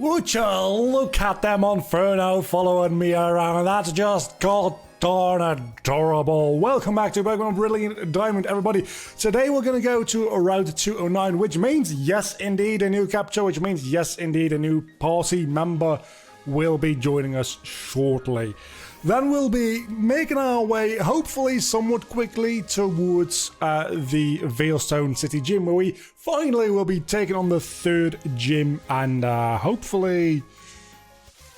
Would you look at them on Inferno following me around? That's just god darn adorable. Welcome back to Pokemon Brilliant Diamond, everybody. Today we're going to go to Route 209, which means yes indeed a new capture, which means yes indeed a new party member will be joining us shortly. Then we'll be making our way, hopefully somewhat quickly, towards the Veilstone City Gym, where we finally will be taking on the third gym and hopefully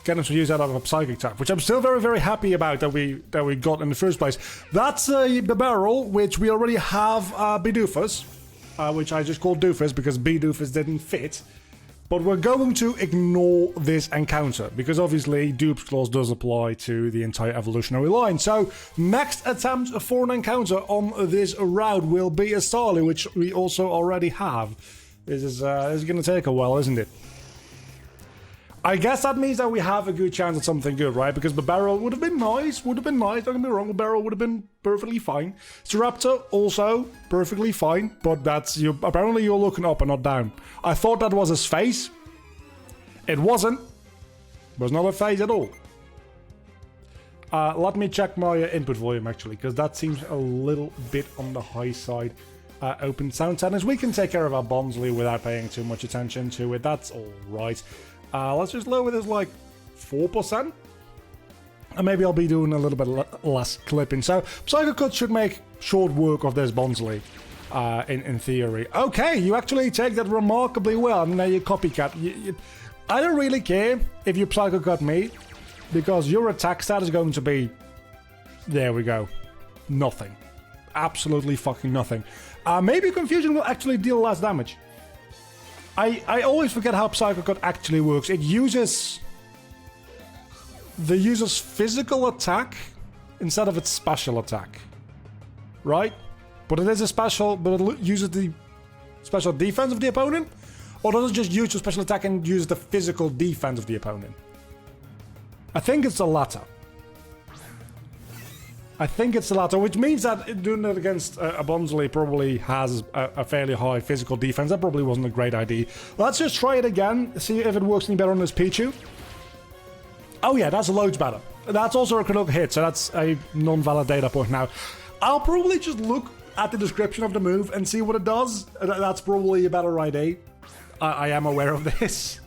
getting some use out of a psychic type, which I'm still very, very happy about that we got in the first place. That's the barrel, which we already have Bidoophus, which I just called Doofus because Bidoofus didn't fit. But we're going to ignore this encounter, because obviously Dupe's Clause does apply to the entire evolutionary line. So, next attempt for an encounter on this route will be a Starly, which we also already have. This is going to take a while, isn't it? I guess that means that we have a good chance at something good, right? Because the barrel would have been nice, don't get me wrong, the barrel would have been perfectly fine. Staraptor, also perfectly fine, but that's you. Apparently you're looking up and not down. I thought that was his face. It wasn't. It was not a face at all. Let me check my input volume, actually, because that seems a little bit on the high side. Open sound settings. We can take care of our Bonsley without paying too much attention to it. That's all right. Let's just lower this like 4%. And maybe I'll be doing a little bit less clipping. So Psycho Cut should make short work of this Bonsley, in theory. Okay, you actually take that remarkably well. And now you copycat. I don't really care if you Psycho Cut me, because your attack stat is going to be... There we go. Nothing. Absolutely fucking nothing. Maybe Confusion will actually deal less damage. I always forget how Psycho Cut actually works. It uses the user's physical attack instead of its special attack, right? But it is a special, but it uses the special defense of the opponent, or does it just use the special attack and use the physical defense of the opponent? I think it's the latter. Which means that doing it against a Bonsley probably has a fairly high physical defense. That probably wasn't a great idea. Let's just try it again, see if it works any better on this Pichu. Oh yeah, that's loads better. That's also a critical hit, so that's a non-valid data point now. I'll probably just look at the description of the move and see what it does. That's probably a better idea. I am aware of this.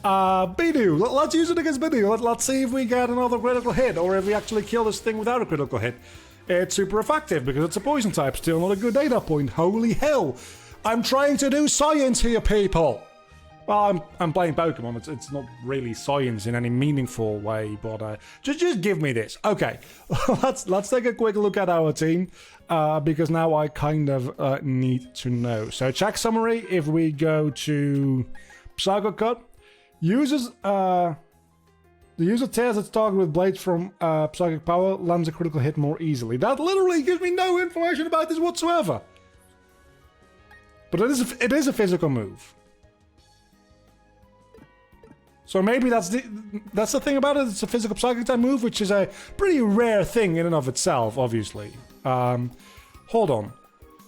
Bidoo, let's use it against Bidoo. Let's see if we get another critical hit, or if we actually kill this thing without a critical hit. It's super effective because it's a poison type. Still not a good data point. Holy hell! I'm trying to do science here, people. Well, I'm playing Pokemon. It's not really science in any meaningful way, but just give me this. Okay, let's take a quick look at our team, because now I kind of need to know. So check summary. If we go to Psycho Cut. The user tears its target with blades from psychic power, lands a critical hit more easily. That literally gives me no information about this whatsoever. But it is a physical move. So maybe that's the thing about it. It's a physical psychic type move, which is a pretty rare thing in and of itself, obviously. Hold on.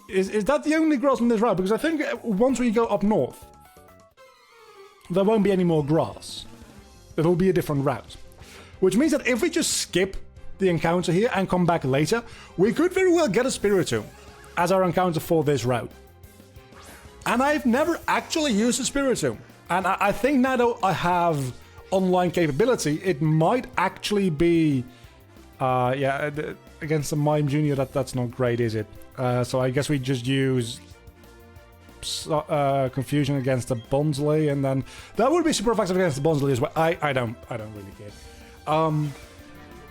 Is that the only grass on this route? Because I think once we go up north, there won't be any more grass. It'll be a different route. Which means that if we just skip the encounter here and come back later, we could very well get a Spiritomb as our encounter for this route. And I've never actually used a Spiritomb. And I think now that I have online capability, it might actually be... against the Mime Jr. that's not great, is it? So I guess we just use... Confusion against the Bonsley, and then that would be super effective against the Bonsley as well. I don't really care. I'm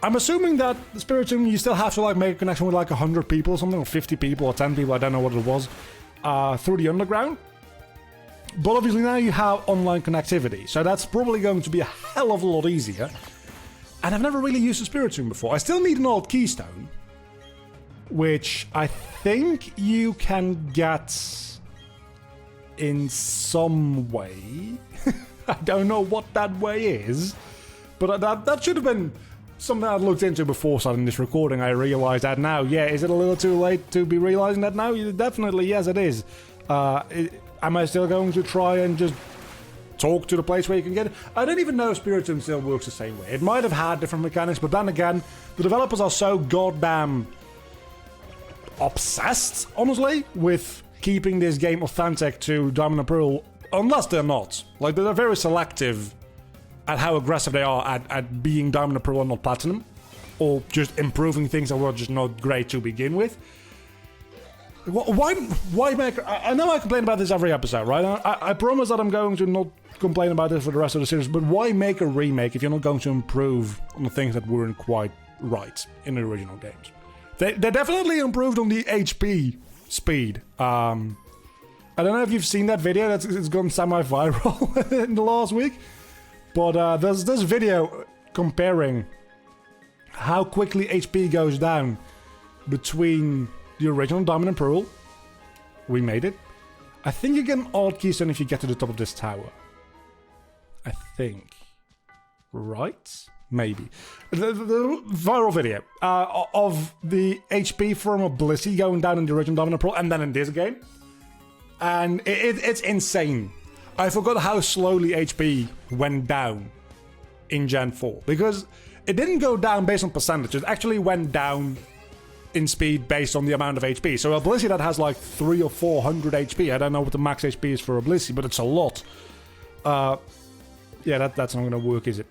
assuming that the Spiritomb, you still have to like make a connection with like 100 people or something, or 50 people or 10 people, I don't know what it was, through the underground. But obviously now you have online connectivity, so that's probably going to be a hell of a lot easier. And I've never really used a Spiritomb before. I still need an old keystone, which I think you can get in some way. I don't know what that way is, but that should have been something I looked into before starting this recording. I realized that now. Yeah, is it a little too late to be realizing that now? Definitely, yes, it is. Am I still going to try and just talk to the place where you can get it. I don't even know if Spiritomb still works the same way. It might have had different mechanics, but then again, the developers are so goddamn obsessed, honestly, with keeping this game authentic to Diamond and Pearl, unless they're not. Like, they're very selective at how aggressive they are at being Diamond and Pearl and not Platinum, or just improving things that were just not great to begin with. Why make... I know I complain about this every episode, right? I promise that I'm going to not complain about this for the rest of the series, but why make a remake if you're not going to improve on the things that weren't quite right in the original games? They definitely improved on the HP speed. I don't know if you've seen that video. It's gone semi-viral in the last week. But there's this video comparing how quickly HP goes down between the original Diamond and Pearl. We made it. I think you get an odd keystone if you get to the top of this tower. I think. Right? Maybe. The viral video of the HP from Oblivion going down in the original Diamond and Pearl and then in this game. And it's insane. I forgot how slowly HP went down in Gen 4. Because it didn't go down based on percentage. It actually went down in speed based on the amount of HP. So Oblivion that has like 300 or 400 HP. I don't know what the max HP is for Oblivion, but it's a lot. Yeah, that's not gonna work, is it?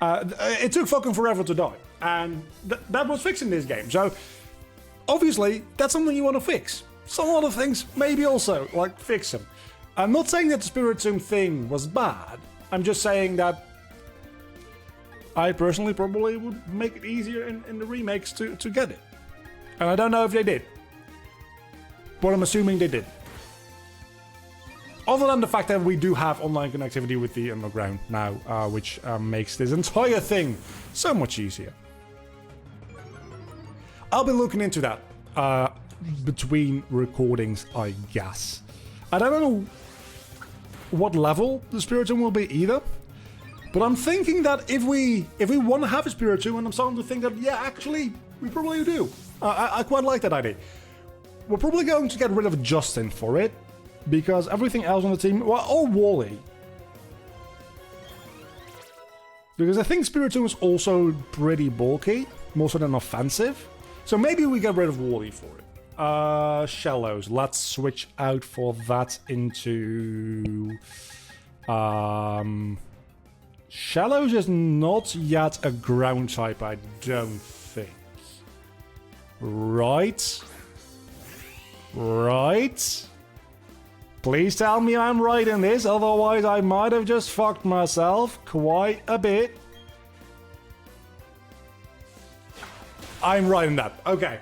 It took fucking forever to die. And that was fixing this game. So, obviously, that's something you want to fix. Some other things, maybe also, like, fix them. I'm not saying that the Spiritomb thing was bad. I'm just saying that I personally probably would make it easier in the remakes to get it. And I don't know if they did. But I'm assuming they did. Other than the fact that we do have online connectivity with the Underground now, which makes this entire thing so much easier. I'll be looking into that between recordings, I guess. I don't know what level the Spiritomb will be either, but I'm thinking that if we want to have a Spiritomb, and I'm starting to think that, yeah, actually, we probably do. I quite like that idea. We're probably going to get rid of Justin for it, because everything else on the team, well, or Wally. Because I think Spiritomb is also pretty bulky, more so than offensive. So maybe we get rid of Wally for it. Shallows. Let's switch out for that into... Shallows is not yet a ground type, I don't think. Right? Right? Please tell me I'm right in this, otherwise I might have just fucked myself quite a bit. I'm right in that. Okay.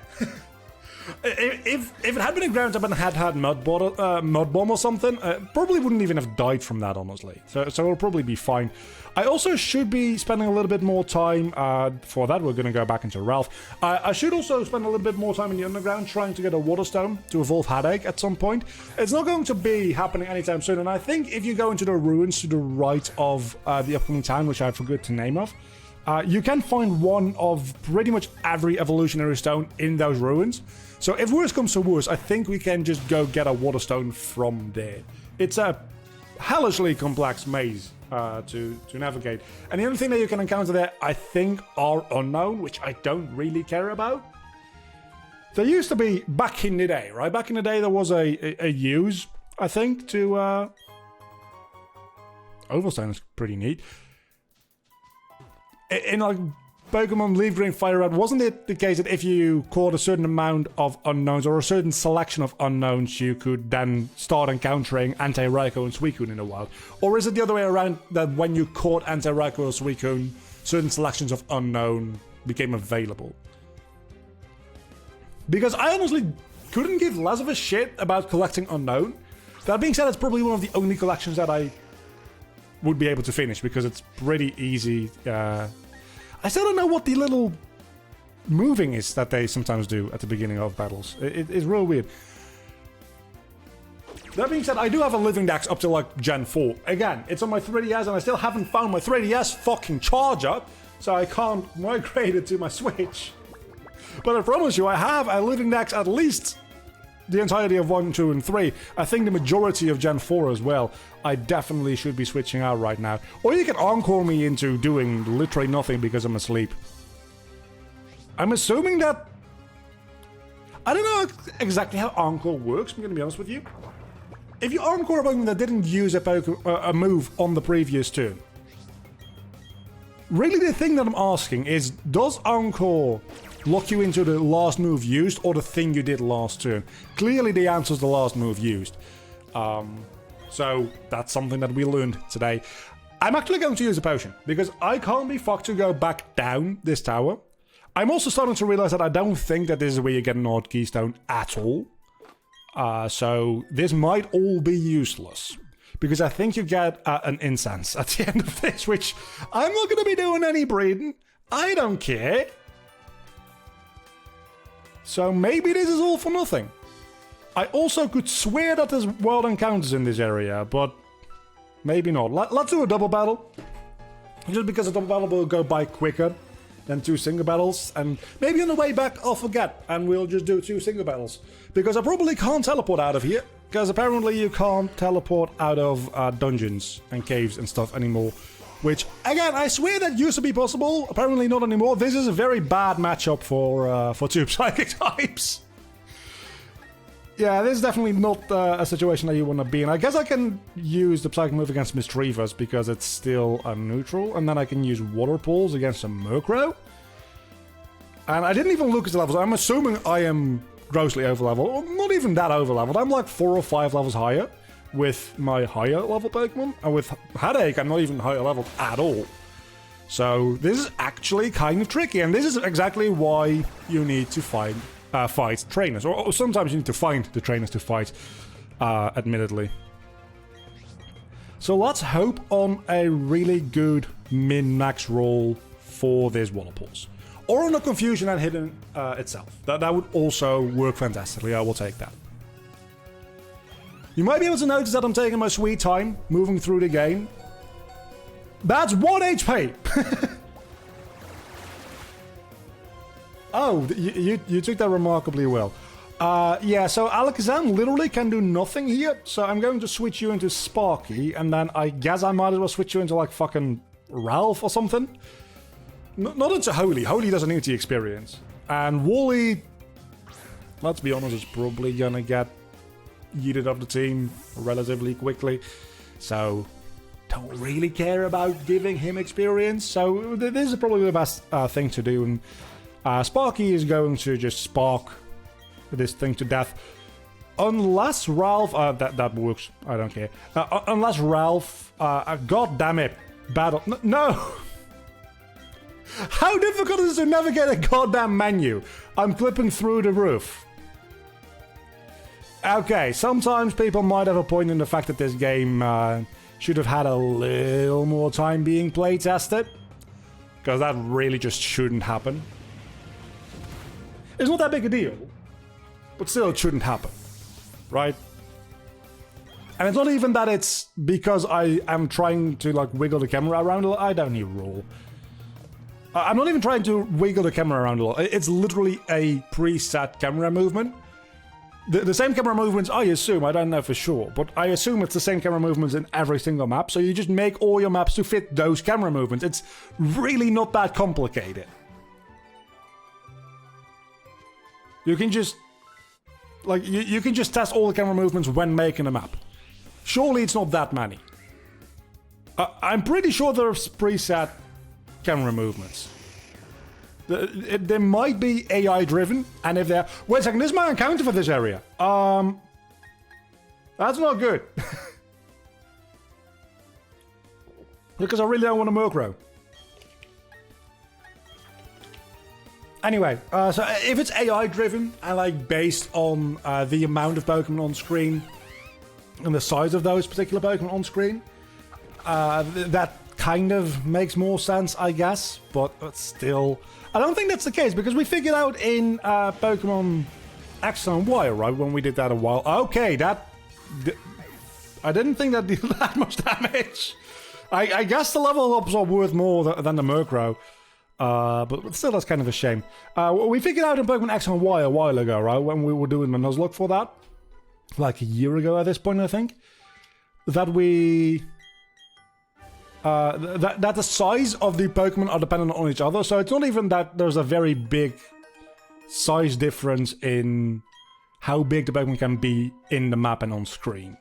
If it had been a ground type and had Mud Bomb or something, probably wouldn't even have died from that, honestly. So it'll probably be fine. I also should be spending a little bit more time for that. We're going to go back into Ralph. I should also spend a little bit more time in the Underground trying to get a Water Stone to evolve Headache at some point. It's not going to be happening anytime soon, and I think if you go into the ruins to the right of the upcoming town, which I forgot the name of, you can find one of pretty much every evolutionary stone in those ruins. So if worse comes to worse, I think we can just go get a Water Stone from there. It's a hellishly complex maze to navigate. And the only thing that you can encounter there, I think, are unknown, which I don't really care about. There used to be, back in the day, right? Back in the day, there was a use, I think, to... Overstone is pretty neat. In like Pokemon Leaf Green Fire Red, wasn't it the case that if you caught a certain amount of unknowns or a certain selection of unknowns, you could then start encountering Anti-Raikou and Suicune in a while? Or is it the other way around, that when you caught Anti-Raikou or Suicune, certain selections of unknown became available? Because I honestly couldn't give less of a shit about collecting unknown. That being said, it's probably one of the only collections that I would be able to finish, because it's pretty easy. I still don't know what the little moving is that they sometimes do at the beginning of battles. It's real weird. That being said, I do have a Living Dex up to like Gen 4. Again, it's on my 3DS and I still haven't found my 3DS fucking charger, so I can't migrate it to my Switch. But I promise you, I have a Living Dex at least the entirety of 1, 2, and 3. I think the majority of Gen 4 as well. I definitely should be switching out right now. Or you can encore me into doing literally nothing because I'm asleep. I'm assuming that... I don't know exactly how encore works, I'm going to be honest with you. If you encore a Pokemon that didn't use a move on the previous turn, really the thing that I'm asking is, does encore lock you into the last move used or the thing you did last turn? Clearly the answer is the last move used. So that's something that we learned today. I'm actually going to use a potion because I can't be fucked to go back down this tower. I'm also starting to realize that I don't think that this is where you get an odd keystone at all. So this might all be useless. Because I think you get an incense at the end of this, which I'm not going to be doing any breeding. I don't care. So maybe this is all for nothing. I also could swear that there's world encounters in this area, but maybe not. Let's do a double battle. Just because a double battle will go by quicker than 2 single battles, and maybe on the way back I'll forget and we'll just do 2 single battles. Because I probably can't teleport out of here, because apparently you can't teleport out of dungeons and caves and stuff anymore. Which, again, I swear that used to be possible, apparently not anymore. This is a very bad matchup for 2 Psychic types. Yeah, this is definitely not a situation that you want to be in. I guess I can use the Psychic move against Mischievous because it's still a neutral, and then I can use Water Pulse against a Murkrow. And I didn't even look at the levels. I'm assuming I am grossly over-leveled, or not even that over-leveled. I'm like 4 or 5 levels higher with my higher level Pokemon, and with Headache, I'm not even higher leveled at all. So this is actually kind of tricky, and this is exactly why you need to fight trainers, or sometimes you need to find the trainers to fight, admittedly. So let's hope on a really good min-max roll for this Water Pulse. Or on a Confusion and Hidden itself. That would also work fantastically, I will take that. You might be able to notice that I'm taking my sweet time moving through the game. That's 1 HP! Oh, you took that remarkably well. Yeah, so Alakazam literally can do nothing here, so I'm going to switch you into Sparky, and then I guess I might as well switch you into like fucking Ralph or something. Not into Holy. Holy doesn't need the experience. And Wally, let's be honest, is probably gonna get yeeted off the team relatively quickly. So, don't really care about giving him experience. So, this is probably the best thing to do. And Sparky is going to just spark this thing to death. Unless Ralph... that works. I don't care. Unless Ralph... God damn it. Battle... No! How difficult is it to navigate a goddamn menu? I'm flipping through the roof. Okay, sometimes people might have a point in the fact that this game should have had a little more time being play tested. Because that really just shouldn't happen. It's not that big a deal. But still, it shouldn't happen. Right? And it's not even that it's because I am trying to like wiggle the camera around a lot. I don't need roll. I'm not even trying to wiggle the camera around a lot. It's literally a preset camera movement. The same camera movements, I assume, I don't know for sure, but I assume it's the same camera movements in every single map, so you just make all your maps to fit those camera movements. It's really not that complicated. You can just... like, you can just test all the camera movements when making a map. Surely it's not that many. I'm pretty sure there's preset camera movements. They might be AI driven, and if they're... Wait a second, this is my encounter for this area. That's not good. Because I really don't want a Murkrow. Anyway, so if it's AI driven, and like based on the amount of Pokemon on screen, and the size of those particular Pokemon on screen, that kind of makes more sense, I guess, but still... I don't think that's the case, because we figured out in Pokemon X and Y, right, when we did that a while... Okay, that... I didn't think that did that much damage. I guess the level ups are worth more than the Murkrow. But still, that's kind of a shame. We figured out in Pokemon X and Y a while ago, right? When we were doing the Nuzlocke for that. Like a year ago at this point, I think. That we... that the size of the Pokemon are dependent on each other. So it's not even that there's a very big size difference in how big the Pokemon can be in the map and on screen.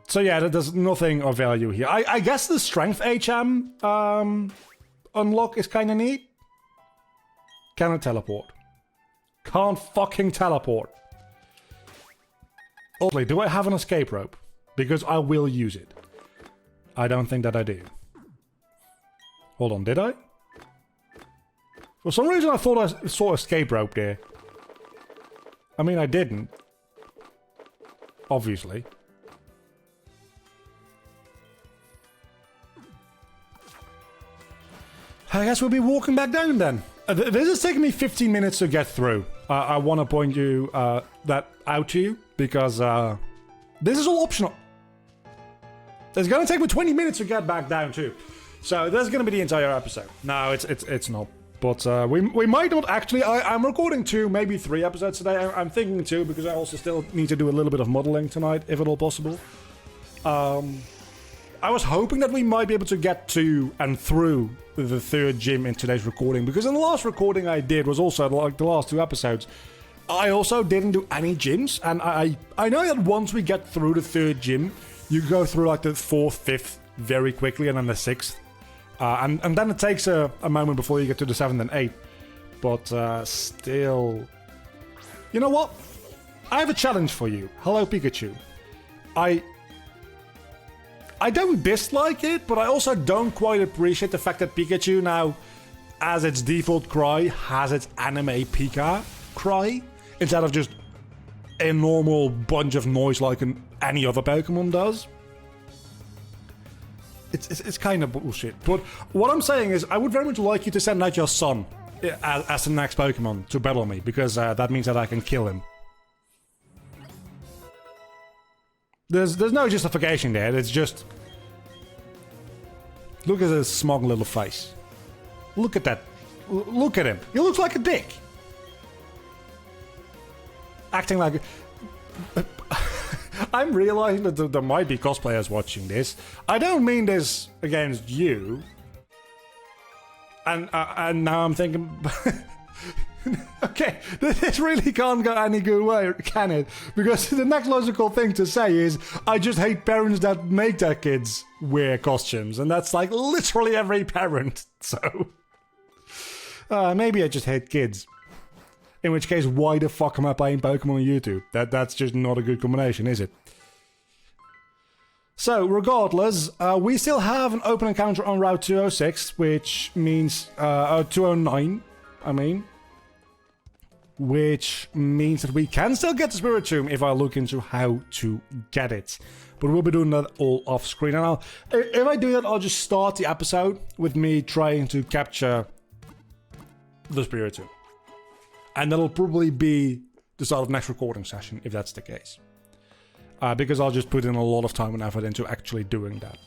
So yeah, there's nothing of value here. I guess the Strength HM unlock is kind of neat. Can it teleport? Can't fucking teleport. Also, do I have an escape rope? Because I will use it. I don't think that I do. Hold on, did I? For some reason I thought I saw escape rope there. I mean, I didn't. Obviously. I guess we'll be walking back down then. This is taking me 15 minutes to get through. I want to point you that out to you because this is all optional. It's going to take me 20 minutes to get back down too. So this is going to be the entire episode. No, it's not. But we might not actually. I'm recording 2, maybe 3 episodes today. I'm thinking 2 because I also still need to do a little bit of modeling tonight, if at all possible. I was hoping that we might be able to get to and through the 3rd gym in today's recording, because in the last recording I did was also like the last 2 episodes. I also didn't do any gyms, and I know that once we get through the 3rd gym, you go through like the 4th, 5th very quickly, and then the 6th. And then it takes a moment before you get to the 7th and 8th. But still... You know what? I have a challenge for you. Hello, Pikachu. I don't dislike it, but I also don't quite appreciate the fact that Pikachu now, as its default cry, has its anime Pika cry, instead of just a normal bunch of noise like any other Pokemon does. It's kind of bullshit. But what I'm saying is, I would very much like you to send out your son as the next Pokemon to battle me, because that means that I can kill him. There's no justification there. It's just... Look at his smug little face. Look at that. Look at him. He looks like a dick. Acting like... I'm realizing that there might be cosplayers watching this. I don't mean this against you. And now I'm thinking... Okay, this really can't go any good way, can it? Because the next logical thing to say is, I just hate parents that make their kids wear costumes. And that's like literally every parent, so... maybe I just hate kids. In which case, why the fuck am I playing Pokemon on YouTube? That's just not a good combination, is it? So, regardless, we still have an open encounter on Route 206, which means... 209, I mean. Which means that we can still get the Spiritomb if I look into how to get it. But we'll be doing that all off screen. And if I do that, I'll just start the episode with me trying to capture the Spiritomb. And that'll probably be the start of next recording session, if that's the case. Because I'll just put in a lot of time and effort into actually doing that.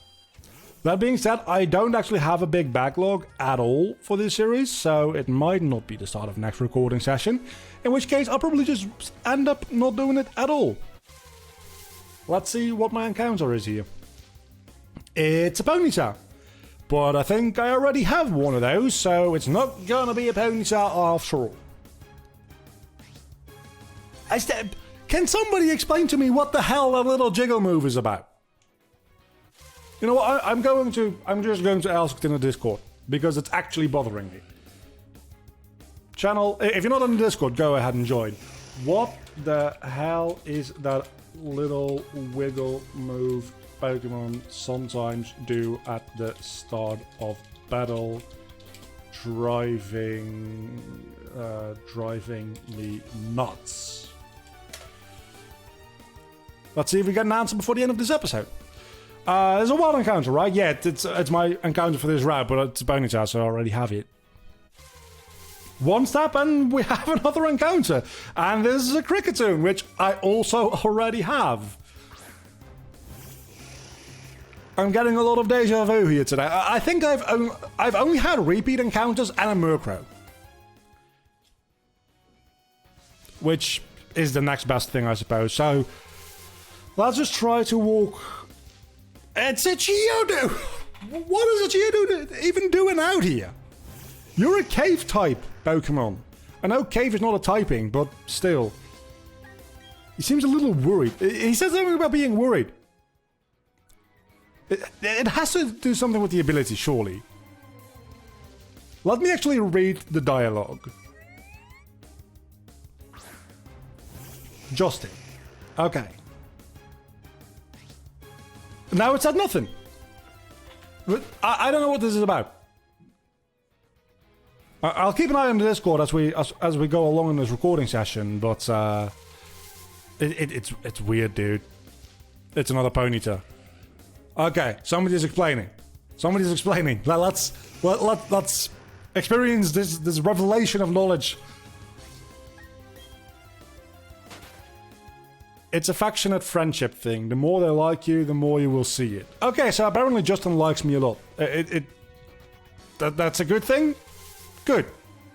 That being said, I don't actually have a big backlog at all for this series, so it might not be the start of next recording session, in which case I'll probably just end up not doing it at all. Let's see what my encounter is here. It's a Ponyta, but I think I already have one of those, so it's not gonna be a Ponyta after all. Can somebody explain to me what the hell that little jiggle move is about? You know what, I'm just going to ask it in the Discord, because it's actually bothering me. Channel, if you're not on the Discord, go ahead and join. What the hell is that little wiggle move Pokemon sometimes do at the start of battle? Driving me nuts. Let's see if we get an answer before the end of this episode. There's a wild encounter, right? Yeah, it's my encounter for this route, but it's a Ponyta, so I already have it. One step and we have another encounter. And this is a Kricketune, which I also already have. I'm getting a lot of deja vu here today. I think I've only had repeat encounters and a Murkrow. Which is the next best thing, I suppose. So, let's just try to walk... It's a Geodude! What is a Geodude even doing out here? You're a cave-type Pokemon. I know cave is not a typing, but still. He seems a little worried. He says something about being worried. It has to do something with the ability, surely. Let me actually read the dialogue. Justin. Okay. Now it said nothing. But I don't know what this is about. I'll keep an eye on the Discord as we go along in this recording session, but it's weird, dude. It's another Ponyta. Okay, somebody's explaining. Somebody's explaining. Let's experience this revelation of knowledge. It's affectionate friendship thing. The more they like you, the more you will see it. Okay, so apparently Justin likes me a lot. That's a good thing? Good.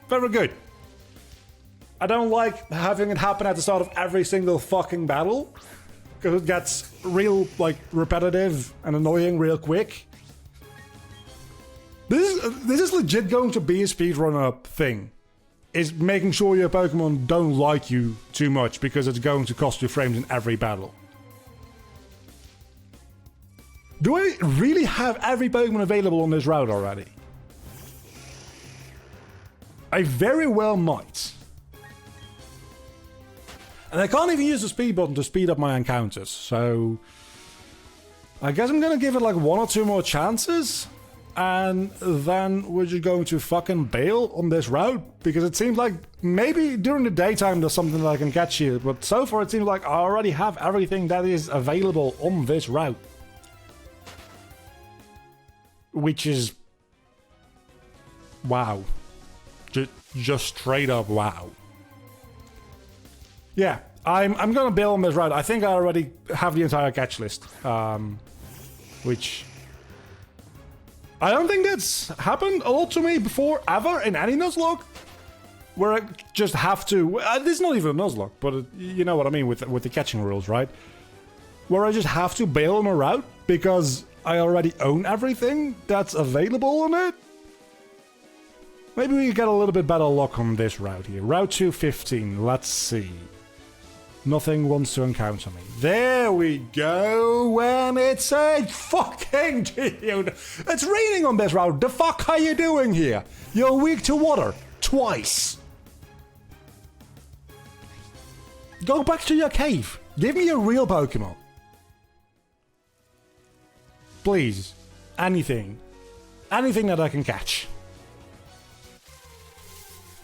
Very good. I don't like having it happen at the start of every single fucking battle. Because it gets real, like, repetitive and annoying real quick. This is legit going to be a speedrunner thing. Is making sure your Pokemon don't like you too much because it's going to cost you frames in every battle. Do I really have every Pokemon available on this route already? I very well might. And I can't even use the speed button to speed up my encounters, so... I guess I'm gonna give it like 1 or 2 more chances. And then we're just going to fucking bail on this route. Because it seems like maybe during the daytime there's something that I can catch here. But so far it seems like I already have everything that is available on this route. Which is... wow. Just straight up wow. Yeah, I'm gonna bail on this route. I think I already have the entire catch list. Which... I don't think that's happened a lot to me before, ever, in any Nuzlocke. Where I just have to... this is not even a Nuzlocke, but you know what I mean with the catching rules, right? Where I just have to bail on a route because I already own everything that's available on it. Maybe we get a little bit better luck on this route here. Route 215, let's see. Nothing wants to encounter me. There we go, and it's a fucking dude. It's raining on this route. The fuck are you doing here? You're weak to water. Twice. Go back to your cave. Give me a real Pokemon. Please. Anything. Anything that I can catch.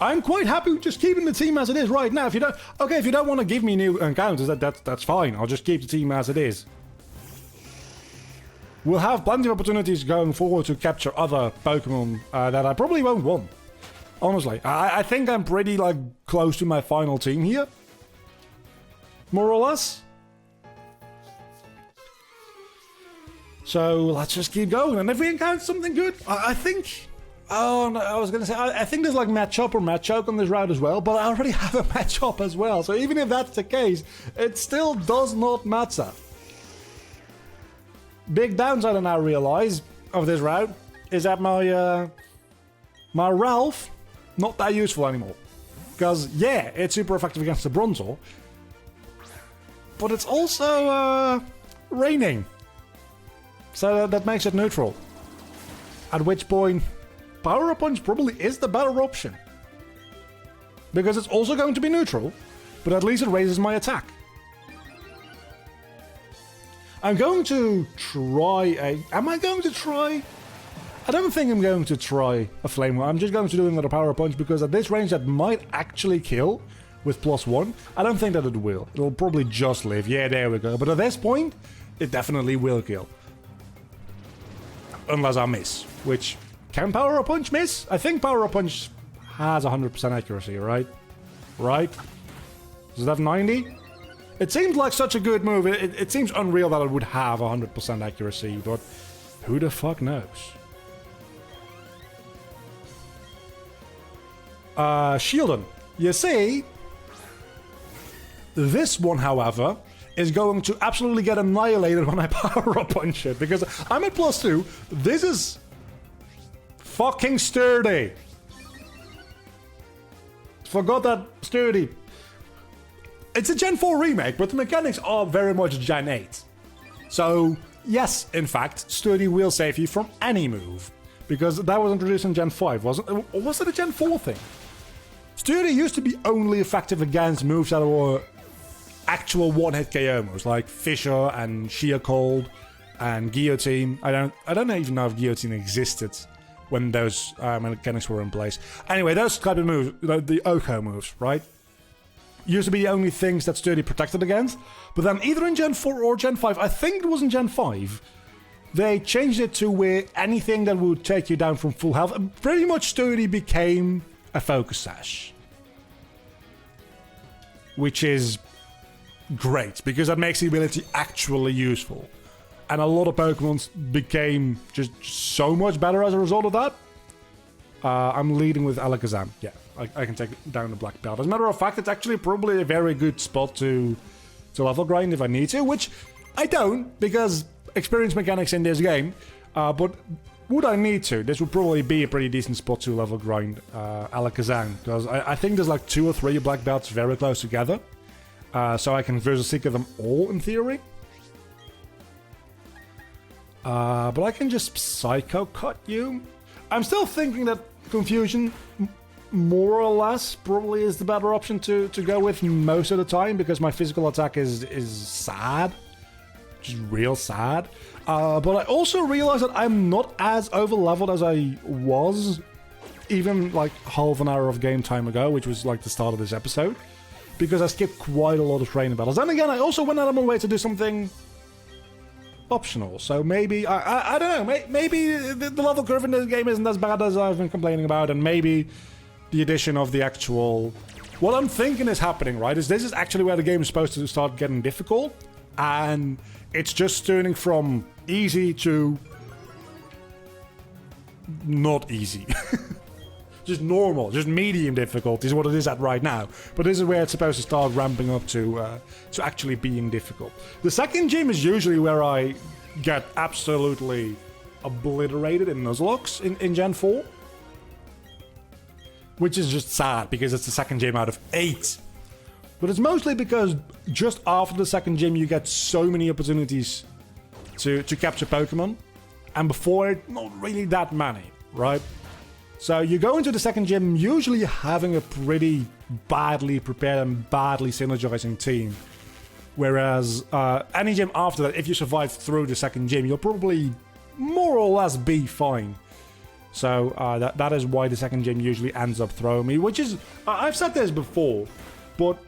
I'm quite happy with just keeping the team as it is right now. If you don't want to give me new encounters, that's fine. I'll just keep the team as it is. We'll have plenty of opportunities going forward to capture other Pokemon that I probably won't want. Honestly, I think I'm pretty like close to my final team here. More or less. So let's just keep going. And if we encounter something good, I think... Oh, no, I was going to say, I think there's like Matchup or Matchoke on this route as well, but I already have a Matchup as well, so even if that's the case, it still does not matter. Big downside I now realize of this route is that my Ralph, not that useful anymore. Because, yeah, it's super effective against the Bronzor, but it's also raining. So that makes it neutral. At which point... Power Up Punch probably is the better option. Because it's also going to be neutral, but at least it raises my attack. I'm going to try a... Am I going to try? I don't think I'm going to try a Flame Wheel. I'm just going to do another Power Up Punch because at this range that might actually kill with +1. I don't think that it will. It'll probably just live. Yeah, there we go. But at this point, it definitely will kill. Unless I miss, which... Can Power Up Punch miss? I think Power Up Punch has 100% accuracy, right? Right? Does it have 90? It seems like such a good move. It seems unreal that it would have 100% accuracy, but who the fuck knows? Shieldon. You see, this one, however, is going to absolutely get annihilated when I power up punch it, because I'm at +2. This is fucking sturdy. Forgot that sturdy. It's a Gen 4 remake, but the mechanics are very much Gen 8. So, yes, in fact, sturdy will save you from any move, because that was introduced in Gen 5, wasn't it? Or was it a Gen 4 thing? Sturdy used to be only effective against moves that were actual one-hit KO moves, like Fissure and Sheer Cold and Guillotine. I don't even know if Guillotine existed when those mechanics were in place. Anyway, those type of moves, the Oko moves, right? Used to be the only things that Sturdy protected against. But then either in Gen 4 or Gen 5, I think it was in Gen 5, they changed it to where anything that would take you down from full health, pretty much Sturdy became a focus sash. Which is great, because that makes the ability actually useful. And a lot of Pokemon became just so much better as a result of that. I'm leading with Alakazam. Yeah, I can take down the black belt. As a matter of fact, it's actually probably a very good spot to level grind if I need to, which I don't, because experience mechanics in this game. But would I need to, this would probably be a pretty decent spot to level grind Alakazam, because I think there's like 2 or 3 black belts very close together. So I can Versus Seeker them all in theory. But I can just Psycho Cut you. I'm still thinking that Confusion, more or less, probably is the better option to go with most of the time, because my physical attack is sad. Just real sad. But I also realized that I'm not as over-leveled as I was even like half an hour of game time ago, which was like the start of this episode, because I skipped quite a lot of training battles. Then again, I also went out of my way to do something optional, so maybe, I don't know, maybe the level curve in this game isn't as bad as I've been complaining about, and maybe the addition of the actual... What I'm thinking is happening, right, is this is actually where the game is supposed to start getting difficult, and it's just turning from easy to not easy. Just normal, just medium difficulty is what it is at right now. But this is where it's supposed to start ramping up to actually being difficult. The second gym is usually where I get absolutely obliterated in Nuzlocke in Gen 4. Which is just sad, because it's the second gym out of 8. But it's mostly because just after the second gym you get so many opportunities to capture Pokemon. And before it, not really that many, right? So you go into the second gym usually having a pretty badly prepared and badly synergizing team. Whereas any gym after that, if you survive through the second gym, you'll probably more or less be fine. So that is why the second gym usually ends up throwing me, which is... I've said this before, but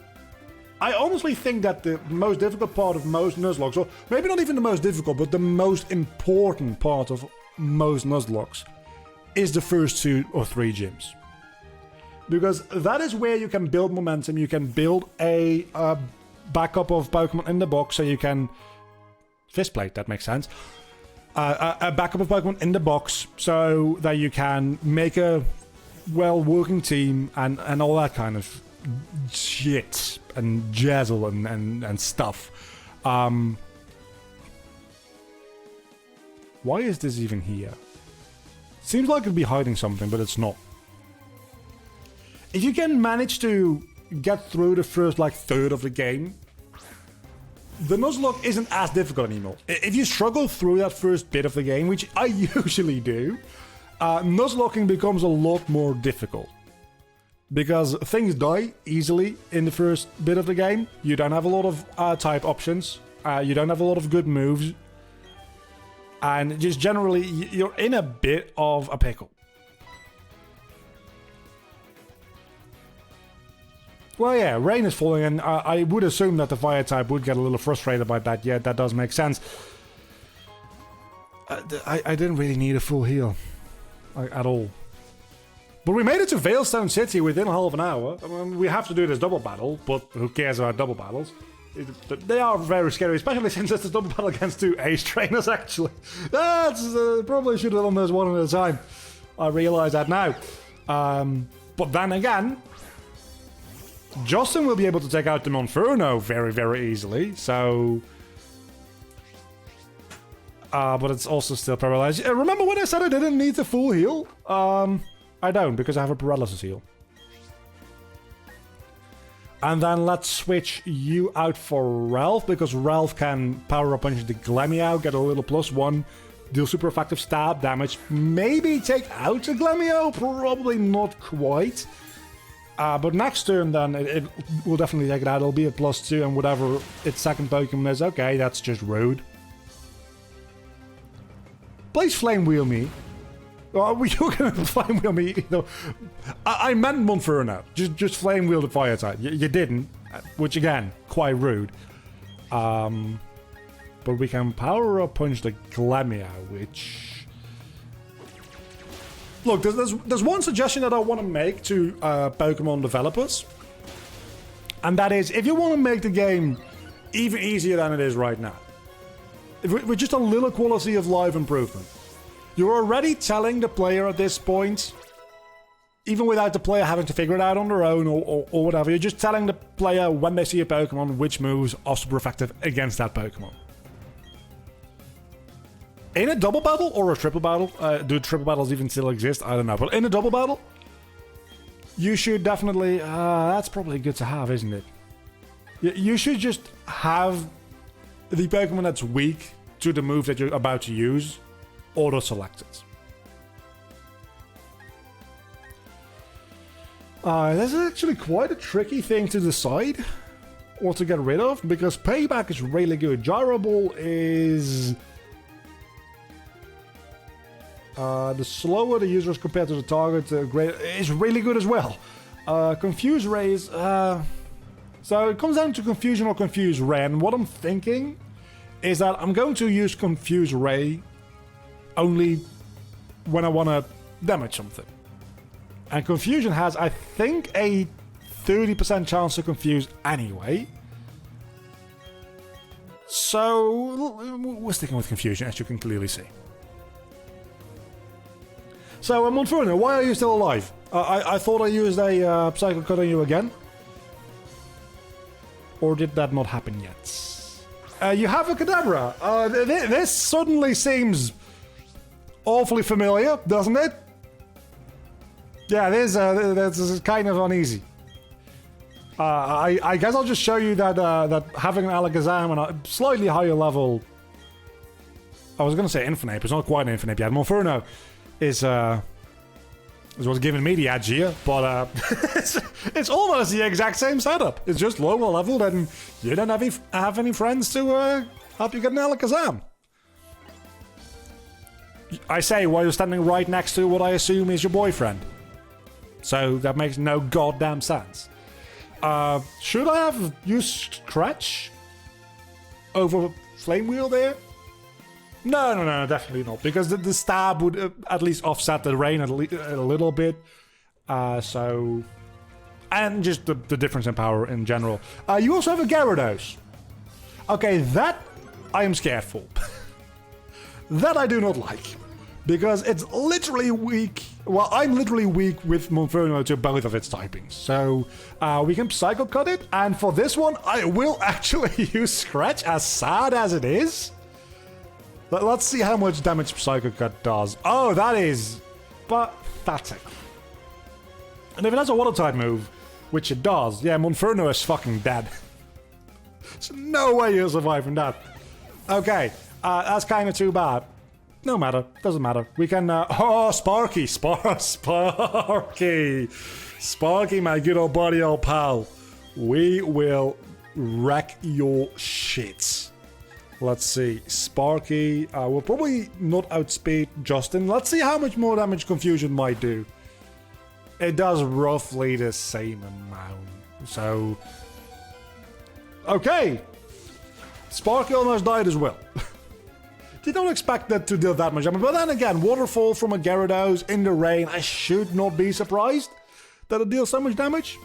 I honestly think that the most difficult part of most Nuzlocke, or maybe not even the most difficult, but the most important part of most Nuzlocke is the first 2 or 3 gyms. Because that is where you can build momentum, you can build a backup of Pokemon in the box, so you can... Fistplate, that makes sense. A backup of Pokemon in the box, so that you can make a well-working team and all that kind of shit and jazzle and stuff. Why is this even here? Seems like it'd be hiding something, but it's not. If you can manage to get through the first, like, third of the game, the Nuzlocke isn't as difficult anymore. If you struggle through that first bit of the game, which I usually do, Nuzlocking becomes a lot more difficult. Because things die easily in the first bit of the game. You don't have a lot of type options. You don't have a lot of good moves. And just generally, you're in a bit of a pickle. Well, yeah, rain is falling, and I would assume that the fire type would get a little frustrated by that. Yeah, that does make sense. I didn't really need a full heal. At all. But we made it to Veilstone City within half an hour. I mean, we have to do this double battle, but who cares about double battles? They are very scary, especially since it's a double battle against 2 ace trainers, actually. That's probably should have done this one at a time. I realise that now. But then again, Justin will be able to take out the Monferno very, very easily, so... but it's also still paralyzed. Remember when I said I didn't need the full heal? I don't, because I have a paralysis heal. And then let's switch you out for Ralph, because Ralph can power up punch the Glemio, get a little +1, deal super effective stab damage, maybe take out the Glemio, probably not quite. But next turn then, it will definitely take it out, it'll be a +2, and whatever its second Pokemon is, okay, that's just rude. Please Flame Wheel me. Well, you were going to Flame Wheel me, you know. I meant Monferno. Just Flame Wheel the fire type. You didn't, which again, quite rude. But we can Power Up Punch the Glemio, which... Look, there's one suggestion that I want to make to Pokemon developers. And that is, if you want to make the game even easier than it is right now, with just a little quality of life improvement, you're already telling the player at this point, even without the player having to figure it out on their own or whatever, you're just telling the player when they see a Pokemon which moves are super effective against that Pokemon. In a double battle or a triple battle, do triple battles even still exist? I don't know. But in a double battle, you should definitely... that's probably good to have, isn't it? You should just have the Pokemon that's weak to the move that you're about to use auto-selected. This is actually quite a tricky thing to decide or to get rid of, because Payback is really good. Gyro Ball is... the slower the user is compared to the target, is really good as well. Confuse Ray is... so it comes down to Confusion or Confuse Ray, and what I'm thinking is that I'm going to use Confuse Ray only when I want to damage something. And Confusion has, I think, a 30% chance to confuse anyway. So, we're sticking with Confusion, as you can clearly see. So, Monferno, why are you still alive? I thought I used a Psycho Cut on you again. Or did that not happen yet? You have a Kadabra. This suddenly seems awfully familiar, doesn't it? Yeah, this is kind of uneasy. I guess I'll just show you that that having an Alakazam on a slightly higher level... I was going to say Infinite, but it's not quite an Infinite yet. Monferno is what's giving me the edge here, but it's almost the exact same setup. It's just lower leveled, and you don't have any friends to help you get an Alakazam. I say while you're standing right next to what I assume is your boyfriend. So that makes no goddamn sense. Should I have used Scratch over Flame Wheel there? No, definitely not. Because the stab would at least offset the rain a little bit. And just the difference in power in general. You also have a Gyarados. Okay, that I am scared for. That I do not like. Because it's literally weak. Well, I'm literally weak with Monferno to both of its typings. So we can Psycho Cut it. And for this one, I will actually use Scratch, as sad as it is. Let's see how much damage Psycho Cut does. Oh, that is pathetic. And if it has a Water type move, which it does, yeah, Monferno is fucking dead. There's no way you're surviving that. Okay, that's kind of too bad. No matter, doesn't matter. We can, oh, Sparky, Sparky, my good old buddy, old pal. We will wreck your shit. Let's see, Sparky will probably not outspeed Justin. Let's see how much more damage Confusion might do. It does roughly the same amount, so... Okay, Sparky almost died as well. Did not expect that to deal that much damage, but then again, Waterfall from a Gyarados in the rain, I should not be surprised that it deals so much damage.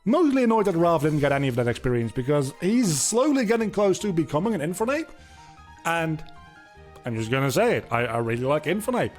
Mostly annoyed that Ralph didn't get any of that experience because he's slowly getting close to becoming an Infernape. And I'm just gonna say it, I really like Infernape.